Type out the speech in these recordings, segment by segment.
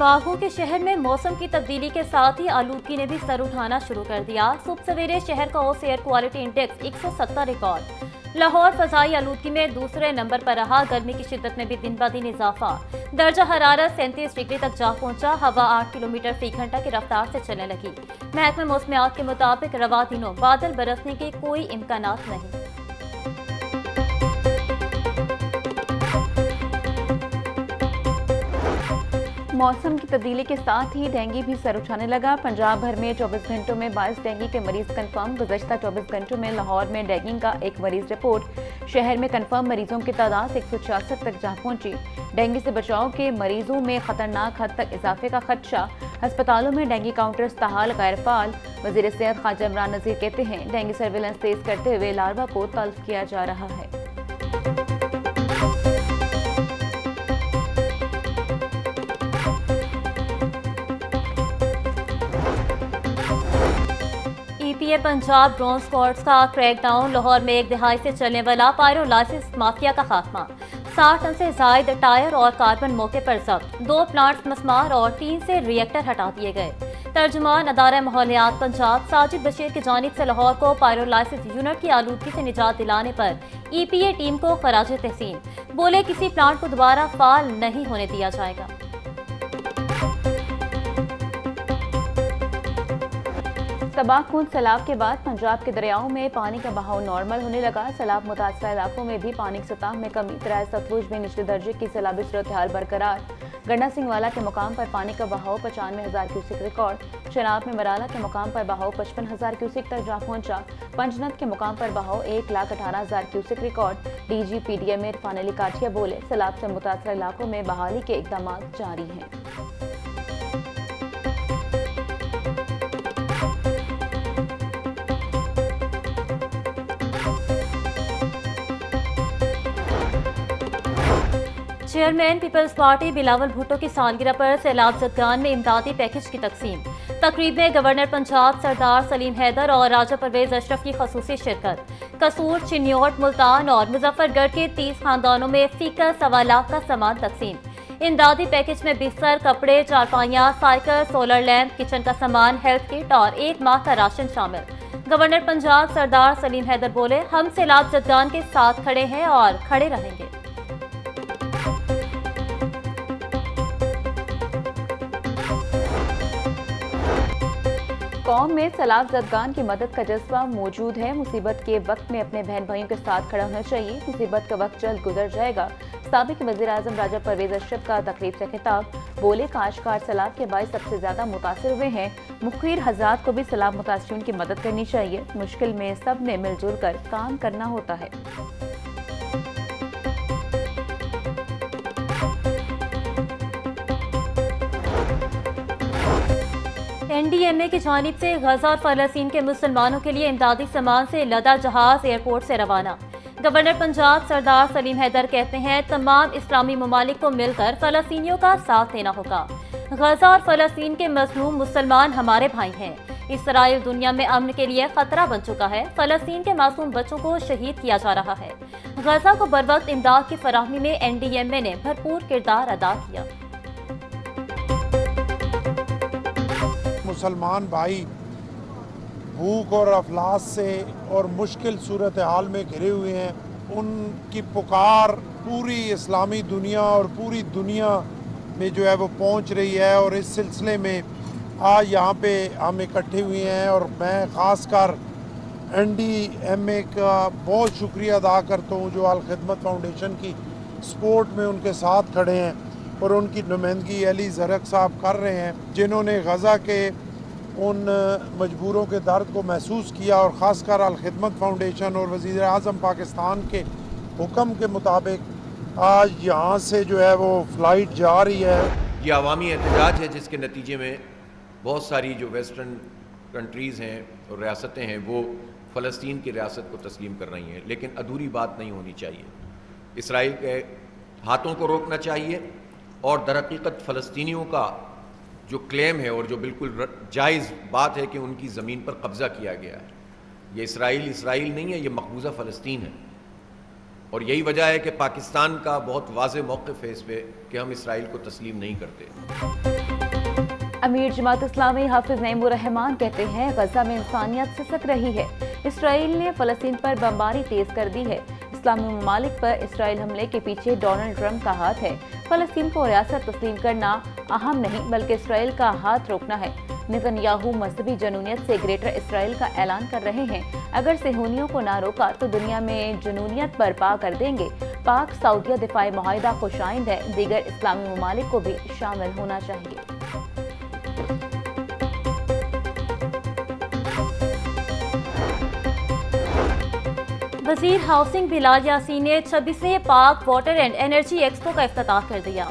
बागों के शहर में मौसम की तब्दीली के साथ ही आलूदगी ने भी सर उठाना शुरू कर दिया। सुबह सवेरे शहर का औसत air quality index 170 record. Lahore फजाई आलूदगी में दूसरे नंबर पर रहा। गर्मी की शिद्दत में भी दिन ब दिन इजाफा। दर्जा हरारत 37 डिग्री तक जा पहुंचा। हवा 8 किलोमीटर फी घंटा की रफ्तार से चलने लगी। महकमा मौसमियात के मुताबिक रवा दिनों बादल बरसने के कोई इम्कानात नहीं। मौसम की तब्दीली के साथ ही डेंगू भी सर उठाने लगा। पंजाब भर में 24 घंटों में 22 डेंगू के मरीज कंफर्म। गुज़श्ता 24 घंटों में लाहौर में डेंगू का एक मरीज रिपोर्ट। शहर में कंफर्म मरीजों की तादाद 166 तक जा पहुंची। डेंगू से बचाव के मरीजों में खतरनाक हद तक इजाफे का खदशा। अस्पतालों में डेंगू काउंटर्स ताहाल गैर फाल। वज़ीर सेहत ख्वाजा इमरान नज़ीर कहते हैं, डेंगू सर्विलेंस तेज करते हुए लार्वा को तल्फ किया जा रहा है। ईपीए पंजाब ड्रोन स्क्वाड्स का क्रैकडाउन। लाहौर में एक दिहाई से चलने वाला पायरोलाइसिस माफिया का खात्मा। 60 टन से जायद टायर और कार्बन मौके पर जब्त। 2 प्लांट्स मस्मार और 3 से रिएक्टर हटा दिए गए। तर्जुमान अदारा माहौलियात पंजाब साजिद बशीर की जानिब से लाहौर को पायरोलाइसिस यूनिट की आलूदगी से निजात दिलाने पर ईपीए टीम को खराज तहसीन। बोले, किसी प्लांट को दोबारा फाल नहीं होने दिया जाएगा। तबाहकुन सैलाब के बाद पंजाब के दरियाओं में पानी का बहाव नॉर्मल होने लगा। सैलाब मुतासरा इलाकों में भी पानी की सतह में कमी। दरिया सतलुज में निचले दर्जे की सैलाबी सूरत हाल बरकरार। गंडा सिंह वाला के मुकाम पर पानी का बहाव 95,000 क्यूसिक रिकॉर्ड। शनाब में मराला के मुकाम पर बहाव 55,000 क्यूसिक तक जा पहुंचा। पंजनत के मुकाम पर बहाव 1,18,000 cusec record. DG PDM Irfan Ali Kathia बोले, सैलाब से मुतासरा इलाकों में बहाली के इकदाम जारी हैं। चेयरमैन पीपल्स पार्टी बिलावल भुट्टो की सालगिरह पर सैलाब जदगान में इमदादी पैकेज की तकसीम। तकरीब में गवर्नर पंजाब सरदार सलीम हैदर और राजा परवेज अशरफ की खसूसी शिरकत। कसूर, चिन्योट, मुल्तान और मुजफ्फरगढ़ के 30 खानदानों में फीका 1.25 लाख का सामान तकसीम। इमदादी पैकेज में बिस्तर, कपड़े, चारपाइयाँ, साइकिल, सोलर लैंप, किचन का सामान, हेल्थ किट और 1 माह का राशन शामिल। गवर्नर पंजाब सरदार सलीम हैदर बोले, हम सैलाब जदगान के साथ खड़े हैं और खड़े रहेंगे। कौम में सैलाब जदगान की मदद का जज्बा मौजूद है। मुसीबत के वक्त में अपने बहन भाइयों के साथ खड़ा होना चाहिए। मुसीबत का वक्त जल्द गुजर जाएगा। साबिक वज़ीर आज़म राजा परवेज अशरफ का तकरीब से खिताब। बोले, काश्तकार सैलाब के बायस सबसे ज्यादा मुतासिर हुए हैं। मुखिर हज़रात को भी सैलाब मुतासिरीन की मदद करनी चाहिए। मुश्किल में सब ने मिलजुल कर काम करना होता है। एनडीएमए की जानिब से गजा और फलस्तीन के मुसलमानों के लिए इमदादी सामान से लदा जहाज एयरपोर्ट से रवाना। गवर्नर पंजाब सरदार सलीम हैदर कहते हैं, तमाम इस्लामी ममालिक को मिलकर फलस्तीनियों का साथ देना होगा। गजा और फलस्तीन के मजलूम मुसलमान हमारे भाई हैं। इसराइल दुनिया में अमन के लिए खतरा बन चुका है। फलस्तीन के मासूम बच्चों को शहीद किया जा रहा है। गजा को बरवक्त इमदाद की फराहमी में एनडीएमए ने भरपूर किरदार अदा किया। मुसलमान भाई भूख और अफलास से और मुश्किल सूरत हाल में घिरे हुए हैं। उनकी पुकार पूरी इस्लामी दुनिया और पूरी दुनिया में जो है वो पहुंच रही है। और इस सिलसिले में आज यहाँ पे हम इकट्ठे हुए हैं और मैं ख़ासकर एनडीएमए का बहुत शुक्रिया अदा करता हूँ, जो अल खिदमत फाउंडेशन की सपोर्ट में उनके साथ खड़े हैं और उनकी नुमाइंदगी अली ज़रक साहब कर रहे हैं, जिन्होंने गज़ा के उन मजबूरों के दर्द को महसूस किया। और ख़ासकर अल खिदमत फाउंडेशन और वज़ीर आज़म पाकिस्तान के हुक्म के मुताबिक आज यहाँ से जो है वो फ़्लाइट जा रही है। ये अवामी एहतजाज है जिसके नतीजे में बहुत सारी जो वेस्टर्न कंट्रीज़ हैं और रियासतें हैं वो फ़लस्तीन की रियासत को तस्लीम कर रही हैं। लेकिन अधूरी बात नहीं होनी चाहिए। इसराइल के हाथों को रोकना चाहिए और दरहकीकत फ़लस्तीनियों का जो क्लेम है और जो बिल्कुल जायज़ बात है कि उनकी ज़मीन पर कब्ज़ा किया गया है, ये इसराइल नहीं है, ये मकबूजा फ़लस्तीन है। और यही वजह है कि पाकिस्तान का बहुत वाज़ेह मौक़िफ़ है इस पर कि हम इसराइल को तस्लीम नहीं करते। अमीर जमात इस्लामी हाफिज नईमुर रहमान कहते हैं गजा में इंसानियत सिसक रही है। इसराइल ने फलस्तीन पर बमबारी तेज कर दी है। इस्लामी ममालिक पर इसराइल हमले के पीछे डोनाल्ड ट्रंप का हाथ है। फलस्तीन को रियासत तस्लीम करना अहम नहीं बल्कि इसराइल का हाथ रोकना है। नेतन्याहू मजहबी जनूनियत से ग्रेटर इसराइल का ऐलान कर रहे हैं। अगर सेहूनियों को ना रोका तो दुनिया में जनूनियत बर्पा कर देंगे। पाक सऊदिया दिफाई मुआहिदा खुशाइंद है। दीगर इस्लामी ममालिक को भी शामिल होना चाहिए। वजीर हाउसिंग बिलाल यासीन ने 26वें पाक वाटर एंड एनर्जी एक्सपो का इफ्तिताह कर दिया।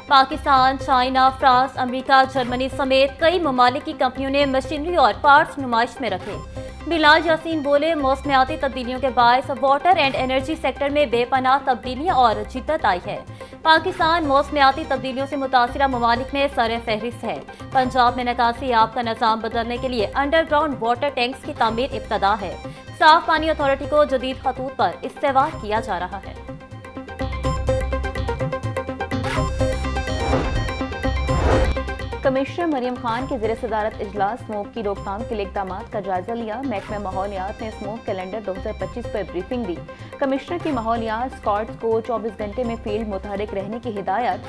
Pakistan, China, France, America, Germany समेत कई ममालिक की कंपनियों ने मशीनरी और पार्ट्स नुमाइश में रखे। बिलाल यासीन बोले, मौसमियाती तब्दीलियों के बायस वाटर एंड एनर्जी सेक्टर में बेपनाह तब्दीलियां और जिद्दत आई है। पाकिस्तान मौसमियाती तब्दीलियों से मुतासिरा ममालिक में सर फहरिस्त है। पंजाब में निकासी आब का निज़ाम बदलने के लिए अंडरग्राउंड वाटर टैंक्स की तामीर इब्तदा है। साफ पानी अथॉरिटी को जदीद खतूत पर इस्तेमाल किया जा रहा है। कमिश्नर मरियम खान के ज़ेर सदारत इजलास स्मोक की रोकथाम के लिए इक़दाम का जायजा लिया। महकमा माहौलियात ने स्मोक कैलेंडर 2025 पर ब्रीफिंग दी। कमिश्नर की माहौलियात स्कॉट्स को 24 घंटे में फील्ड मुतहरिक रहने की हिदायत।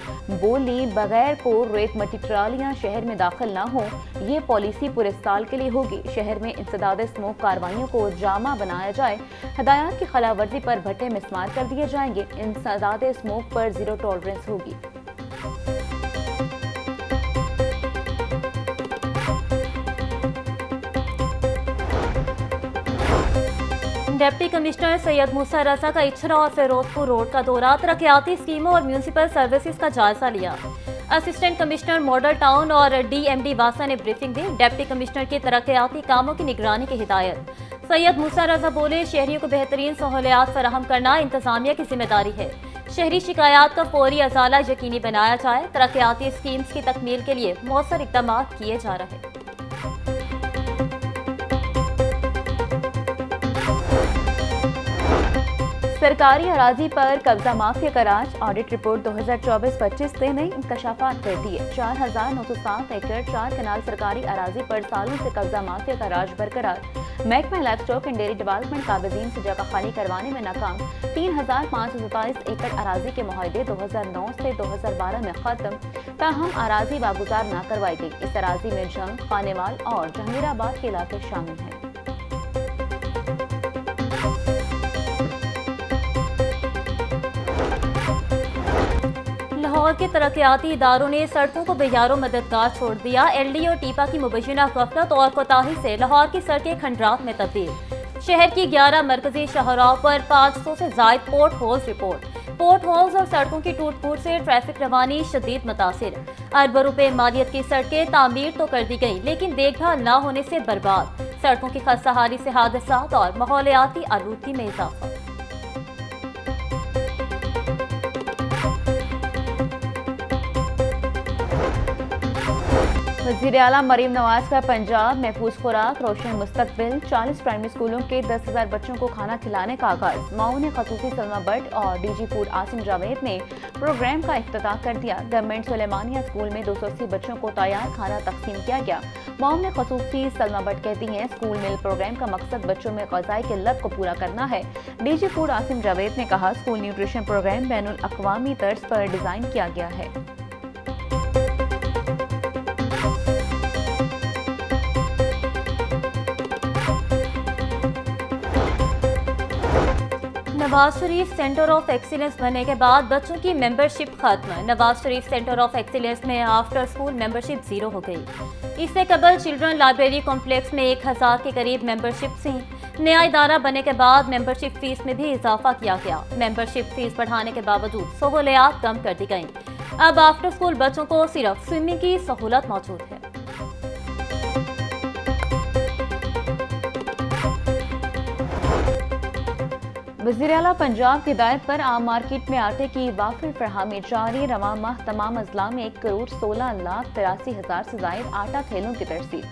बोली, बगैर को रेत मट्टी ट्रालियां शहर में दाखिल न हो। ये पॉलिसी पूरे साल के लिए होगी। शहर में इंसदाद स्मोक कार्रवाइयों को जामा बनाया जाए। हिदायत की खिलाफवर्जी पर भट्टे मिस्मार कर दिए जाएंगे। इंसदाद स्मोक पर जीरो टॉलरेंस होगी। डिप्टी कमिश्नर सैयद मूसा रजा का इछरा और फिरोजपुर रोड का दौरा, तरक्याती स्कीमों और म्यूनिसिपल सर्विसेज का जायजा लिया। असिस्टेंट कमिश्नर मॉडल टाउन और डीएमडी वासा ने ब्रीफिंग दी। डिप्टी कमिश्नर की तरक्याती कामों की निगरानी की हिदायत। सैयद मूसा रजा बोले, शहरियों को बेहतरीन सहूलियात फराहम करना इंतजामिया की जिम्मेदारी है। शहरी शिकायत का फौरी अजाला यकीनी बनाया जाए। तरक्याती स्कीम्स की तकमील के लिए मौसर इक़दाम किए जा रहे हैं। सरकारी अराजी पर कब्जा माफिया का राज। ऑडिट रिपोर्ट 2024-25 से नई इंकशाफात कर दिए। 4,907 एकड़ 4 कनाल सरकारी अराजी पर सालों से कब्जा माफिया का राज बरकरार। महकमा life stock and dairy development काबिजीन से जगह खाली करवाने में नाकाम। 3,527 एकड़ अराजी के मुआहदे 2009 से 2012 में खत्म। ताहम अराजी वागुजार न करवाई गई। इस अराजी में जंग, खानेवाल और जहांगीराबाद के इलाके शामिल हैं। लाहौर के तरक्याती इदारों ने सड़कों को बेयारो मददगार छोड़ दिया। एलडी और टीपा की मुबैना गफलत और कोताही से लाहौर की सड़कें खंडरात में तब्दील। शहर की 11 मरकजी शहराओं पर 500 से जायद port holes report. Port holes और सड़कों की टूट फूट से ट्रैफिक रवानी शदीद मुतासिर। अरबों रुपए मालियत की सड़कें तामीर तो कर दी गई लेकिन देखभाल न होने से बर्बाद। सड़कों की खस्ताहाली से हादसात और माहौलियाती आलूदगी में इजाफा। वज़ीर आला मरीम नवाज का पंजाब महफूज खुराक रोशन मुस्तकबिल। 40 प्राइमरी स्कूलों के 10,000 बच्चों को खाना खिलाने का आगाज। माऊन खसूसी सलमा भट्ट और डीजी फूड आसिम जावेद ने प्रोग्राम का इफ्तिताह कर दिया। गवर्नमेंट सुलेमानिया स्कूल में 280 बच्चों को तैयार खाना तकसीम किया गया। माऊन खसूसी सलमा भट्ट कहती हैं, स्कूल मील प्रोग्राम का मकसद बच्चों में ग़िज़ाई किल्लत को पूरा करना है। डीजी फूड आसिम जावेद ने कहा, स्कूल न्यूट्रिशन प्रोग्राम बैनुल अक़वामी तर्ज पर डिज़ाइन किया गया है। Nawaz Sharif centre of excellence बनने के बाद बच्चों की मेंबरशिप खत्म। Nawaz Sharif centre of excellence में आफ्टर स्कूल मेंबरशिप जीरो हो गई। इससे कबल चिल्ड्रन लाइब्रेरी कॉम्प्लेक्स में 1000 के करीब मेंबरशिप थी। नया इदारा बनने के बाद मेंबरशिप फीस में भी इजाफा किया गया। मेंबरशिप फीस बढ़ाने के बावजूद सहूलियात कम कर दी गई। अब आफ्टर स्कूल बच्चों को सिर्फ स्विमिंग की सहूलत मौजूद है। वज़ीर आला पंजाब की हिदायत पर आम मार्केट में आटे की वाफिर फरहमी जारी। रवां माह तमाम अजला में 1,16,83,000 से जायद आटा थैलों की तरसील।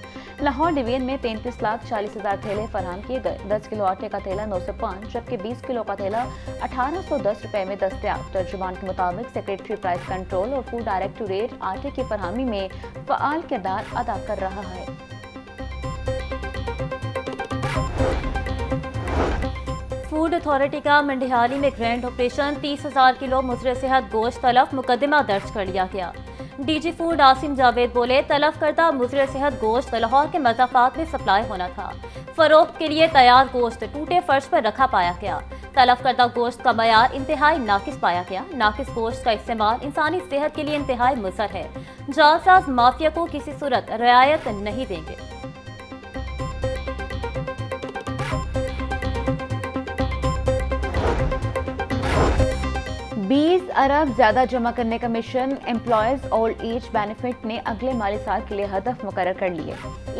लाहौर डिवीजन में 35,40,000 थैले फराहम किए गए। 10 किलो आटे का थैला 905 जबकि 20 किलो का थैला 1810 रुपए में दस्तयाब। तर्जुमान के मुताबिक सेक्रेटरी प्राइस कंट्रोल और फूड डायरेक्टोरेट आटे की फरहमी में फ़आल किरदार अदा कर रहा है। फूड अथॉरिटी का मंडिहाली में ग्रैंड ऑपरेशन, 30,000 किलो मुजरे सेहत गोश्त तलफ, मुकदमा दर्ज कर लिया गया। डीजी फूड आसिम जावेद बोले, तलफ करदा मुजरे सेहत गोश्त लाहौर के मज़ाफात में सप्लाई होना था। फरोख्त के लिए तैयार गोश्त टूटे फर्श पर रखा पाया गया। तलफ करदा गोश्त का मयार इंतहाई नाकिस पाया गया। नाकिस गोश्त का इस्तेमाल इंसानी सेहत के लिए इंतहाई मुज़र है। जालसाज माफिया को किसी सूरत रियायत नहीं देंगे। $20 अरब ज्यादा जमा करने का mission employees old age benefit ने अगले माली साल के लिए हदफ मुकर्रर कर लिए।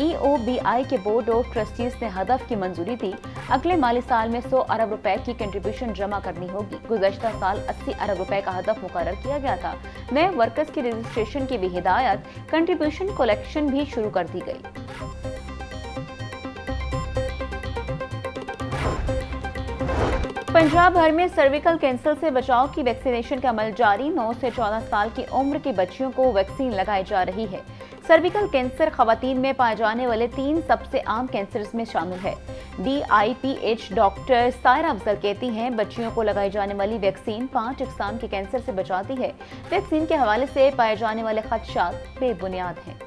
EOBI के बोर्ड ऑफ ट्रस्टीज ने हदफ की मंजूरी दी। अगले माली साल में 100 अरब रुपए की कंट्रीब्यूशन जमा करनी होगी। गुज़श्ता साल 80 अरब रुपए का हदफ मुकर्रर किया गया था। नए वर्कर्स की रजिस्ट्रेशन की भी हिदायत, कंट्रीब्यूशन कलेक्शन भी शुरू कर दी गई। पंजाब भर में सर्विकल कैंसर से बचाव की वैक्सीनेशन का अमल जारी। 9 से 14 साल की उम्र की बच्चियों को वैक्सीन लगाई जा रही है। सर्विकल कैंसर खवातीन में पाए जाने वाले 3 सबसे आम कैंसर में शामिल है। DIPH डॉक्टर सायरा अफजल कहती हैं, बच्चियों को लगाई जाने वाली वैक्सीन 5 अक़साम के कैंसर से बचाती है। वैक्सीन के हवाले से पाए जाने वाले खदशात बेबुनियाद हैं।